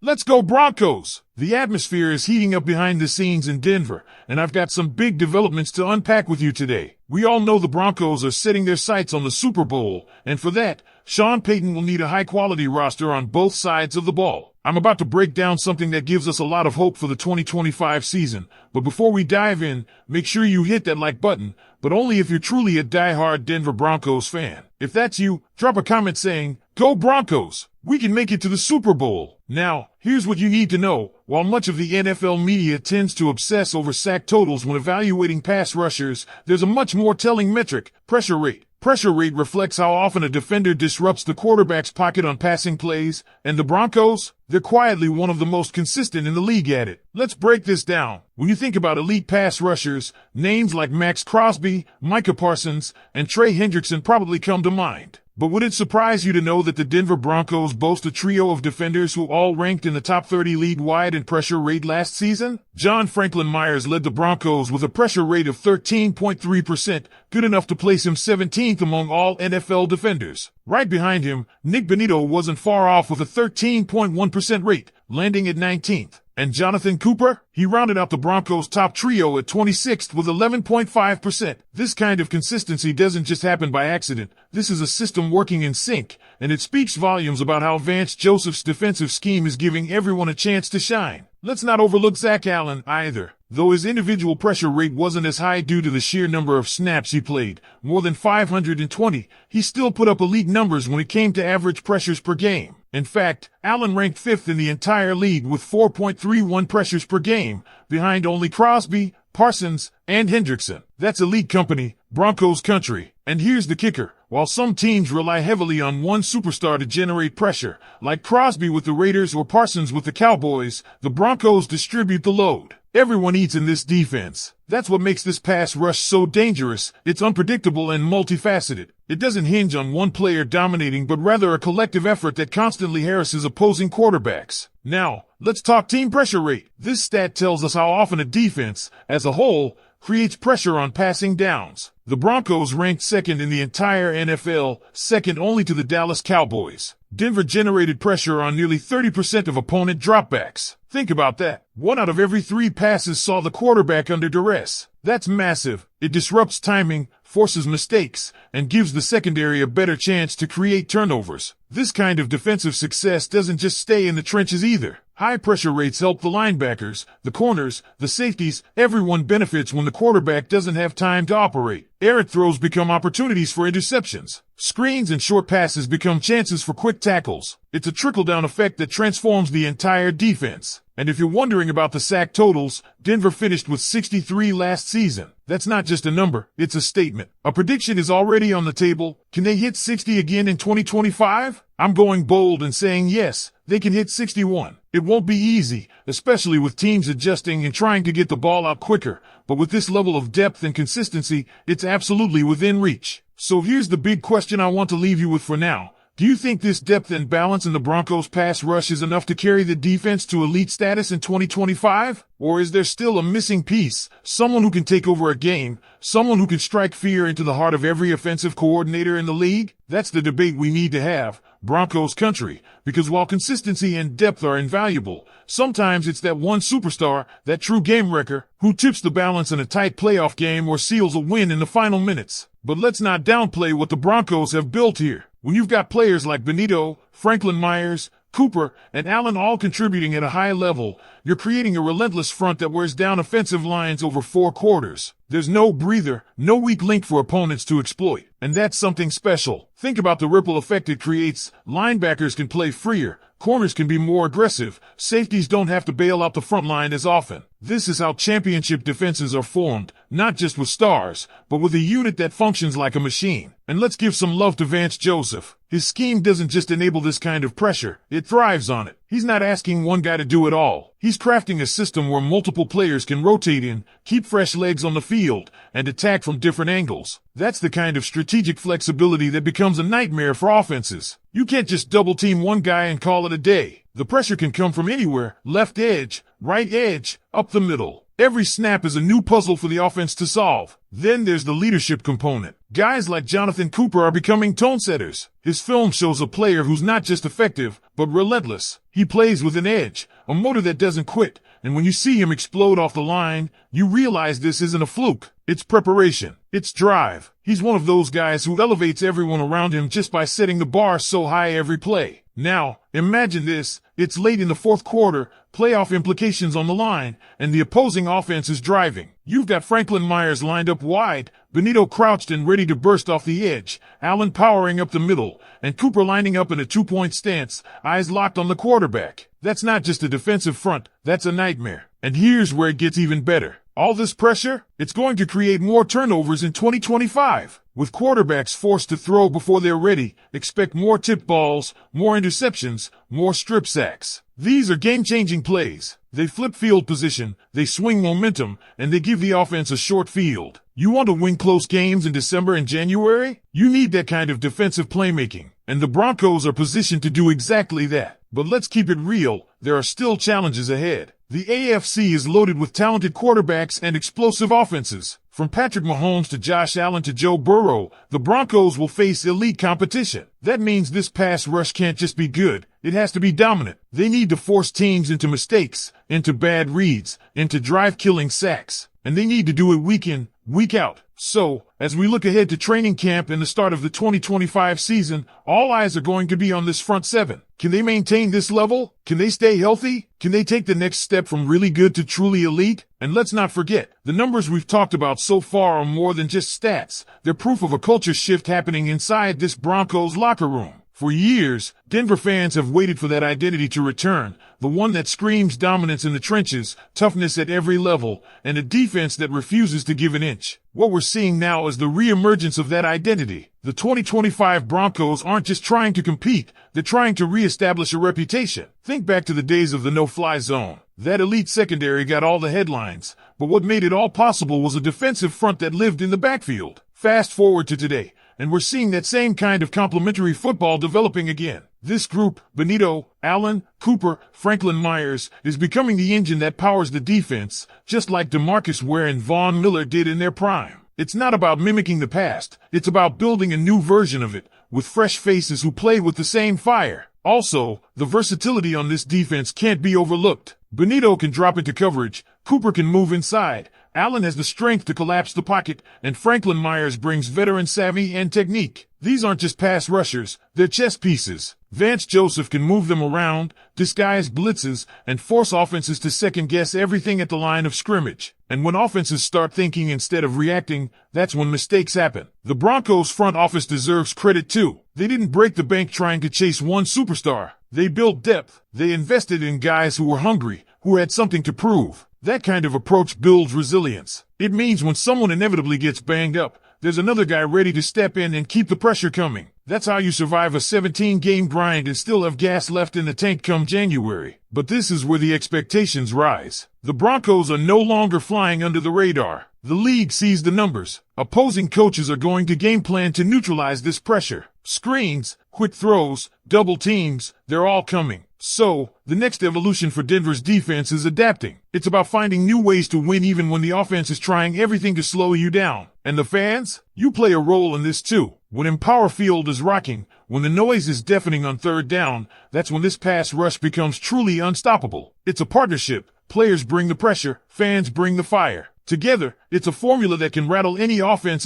Let's go Broncos! The atmosphere is heating up behind the scenes in Denver, and I've got some big developments to unpack with you today. We all know the Broncos are setting their sights on the Super Bowl, and for that, Sean Payton will need a high-quality roster on both sides of the ball. I'm about to break down something that gives us a lot of hope for the 2025 season, but before we dive in, make sure you hit that like button, but only if you're truly a die-hard Denver Broncos fan. If that's you, drop a comment saying, "Go Broncos! We can make it to the Super Bowl." Now, here's what you need to know. While much of the NFL media tends to obsess over sack totals when evaluating pass rushers, there's a much more telling metric: pressure rate. Pressure rate reflects how often a defender disrupts the quarterback's pocket on passing plays, and the Broncos, they're quietly one of the most consistent in the league at it. Let's break this down. When you think about elite pass rushers, names like Max Crosby, Micah Parsons, and Trey Hendrickson probably come to mind. But would it surprise you to know that the Denver Broncos boast a trio of defenders who all ranked in the top 30 league-wide in pressure rate last season? John Franklin Myers led the Broncos with a pressure rate of 13.3%, good enough to place him 17th among all NFL defenders. Right behind him, Nick Bonitto wasn't far off with a 13.1% rate, landing at 19th. And Jonathan Cooper? He rounded out the Broncos' top trio at 26th with 11.5%. This kind of consistency doesn't just happen by accident. This is a system working in sync, and it speaks volumes about how Vance Joseph's defensive scheme is giving everyone a chance to shine. Let's not overlook Zach Allen either. Though his individual pressure rate wasn't as high due to the sheer number of snaps he played, more than 520, he still put up elite numbers when it came to average pressures per game. In fact, Allen ranked 5th in the entire league with 4.31 pressures per game, behind only Crosby, Parsons, and Hendrickson. That's elite company, Broncos country. And here's the kicker. While some teams rely heavily on one superstar to generate pressure, like Crosby with the Raiders or Parsons with the Cowboys, the Broncos distribute the load. Everyone eats in this defense. That's what makes this pass rush so dangerous. It's unpredictable and multifaceted. It doesn't hinge on one player dominating, but rather a collective effort that constantly harasses opposing quarterbacks. Now, let's talk team pressure rate. This stat tells us how often a defense, as a whole, creates pressure on passing downs. The Broncos ranked second in the entire NFL, second only to the Dallas Cowboys. Denver generated pressure on nearly 30% of opponent dropbacks. Think about that. 1 out of every 3 passes saw the quarterback under duress. That's massive. It disrupts timing, forces mistakes, and gives the secondary a better chance to create turnovers. This kind of defensive success doesn't just stay in the trenches either. High pressure rates help the linebackers, the corners, the safeties. Everyone benefits when the quarterback doesn't have time to operate. Errant throws become opportunities for interceptions. Screens and short passes become chances for quick tackles. It's a trickle-down effect that transforms the entire defense. And if you're wondering about the sack totals, Denver finished with 63 last season. That's not just a number, it's a statement. A prediction is already on the table. Can they hit 60 again in 2025? I'm going bold and saying yes, they can hit 61. It won't be easy, especially with teams adjusting and trying to get the ball out quicker. But with this level of depth and consistency, it's absolutely within reach. So here's the big question I want to leave you with for now. Do you think this depth and balance in the Broncos' pass rush is enough to carry the defense to elite status in 2025? Or is there still a missing piece? Someone who can take over a game? Someone who can strike fear into the heart of every offensive coordinator in the league? That's the debate we need to have, Broncos country. Because while consistency and depth are invaluable, sometimes it's that one superstar, that true game wrecker, who tips the balance in a tight playoff game or seals a win in the final minutes. But let's not downplay what the Broncos have built here. When you've got players like Bonitto, Franklin Myers, Cooper, and Allen all contributing at a high level, you're creating a relentless front that wears down offensive lines over 4 quarters. There's no breather, no weak link for opponents to exploit. And that's something special. Think about the ripple effect it creates. Linebackers can play freer. Corners can be more aggressive. Safeties don't have to bail out the front line as often. This is how championship defenses are formed, not just with stars, but with a unit that functions like a machine. And let's give some love to Vance Joseph. His scheme doesn't just enable this kind of pressure, it thrives on it. He's not asking one guy to do it all. He's crafting a system where multiple players can rotate in, keep fresh legs on the field, and attack from different angles. That's the kind of strategic flexibility that becomes a nightmare for offenses. You can't just double-team one guy and call it a day. The pressure can come from anywhere, left edge, right edge, up the middle. Every snap is a new puzzle for the offense to solve. Then there's the leadership component. Guys like Jonathan Cooper are becoming tone setters. His film shows a player who's not just effective, but relentless. He plays with an edge, a motor that doesn't quit. And when you see him explode off the line, you realize this isn't a fluke. It's preparation. It's drive. He's one of those guys who elevates everyone around him just by setting the bar so high every play. Now, imagine this. It's late in the fourth quarter, playoff implications on the line, and the opposing offense is driving. You've got Franklin Myers lined up wide, Benito crouched and ready to burst off the edge, Allen powering up the middle, and Cooper lining up in a two-point stance, eyes locked on the quarterback. That's not just a defensive front, that's a nightmare. And here's where it gets even better. All this pressure, it's going to create more turnovers in 2025. With quarterbacks forced to throw before they're ready, expect more tipped balls, more interceptions, more strip sacks. These are game-changing plays. They flip field position, they swing momentum, and they give the offense a short field. You want to win close games in December and January? You need that kind of defensive playmaking. And the Broncos are positioned to do exactly that. But let's keep it real, there are still challenges ahead. The AFC is loaded with talented quarterbacks and explosive offenses. From Patrick Mahomes to Josh Allen to Joe Burrow, the Broncos will face elite competition. That means this pass rush can't just be good, it has to be dominant. They need to force teams into mistakes, into bad reads, into drive-killing sacks. And they need to do it week in, week out. So, as we look ahead to training camp and the start of the 2025 season, all eyes are going to be on this front seven. Can they maintain this level? Can they stay healthy? Can they take the next step from really good to truly elite? And let's not forget, the numbers we've talked about so far are more than just stats. They're proof of a culture shift happening inside this Broncos locker room. For years, Denver fans have waited for that identity to return, the one that screams dominance in the trenches, toughness at every level, and a defense that refuses to give an inch. What we're seeing now is the reemergence of that identity. The 2025 Broncos aren't just trying to compete, they're trying to reestablish a reputation. Think back to the days of the no-fly zone. That elite secondary got all the headlines, but what made it all possible was a defensive front that lived in the backfield. Fast forward to today, and we're seeing that same kind of complementary football developing again. This group, Benito, Allen, Cooper, Franklin Myers, is becoming the engine that powers the defense, just like DeMarcus Ware and Von Miller did in their prime. It's not about mimicking the past, it's about building a new version of it, with fresh faces who play with the same fire. Also, the versatility on this defense can't be overlooked. Benito can drop into coverage, Cooper can move inside, Allen has the strength to collapse the pocket, and Franklin Myers brings veteran savvy and technique. These aren't just pass rushers, they're chess pieces. Vance Joseph can move them around, disguise blitzes, and force offenses to second-guess everything at the line of scrimmage. And when offenses start thinking instead of reacting, that's when mistakes happen. The Broncos front office deserves credit too. They didn't break the bank trying to chase one superstar. They built depth. They invested in guys who were hungry, who had something to prove. That kind of approach builds resilience. It means when someone inevitably gets banged up, there's another guy ready to step in and keep the pressure coming. That's how you survive a 17-game grind and still have gas left in the tank come January. But this is where the expectations rise. The Broncos are no longer flying under the radar. The league sees the numbers. Opposing coaches are going to game plan to neutralize this pressure. Screens, quick throws, double teams, they're all coming. So, the next evolution for Denver's defense is adapting. It's about finding new ways to win even when the offense is trying everything to slow you down. And the fans? You play a role in this too. When Empower Field is rocking, when the noise is deafening on third down, that's when this pass rush becomes truly unstoppable. It's a partnership. Players bring the pressure, fans bring the fire. Together, it's a formula that can rattle any offense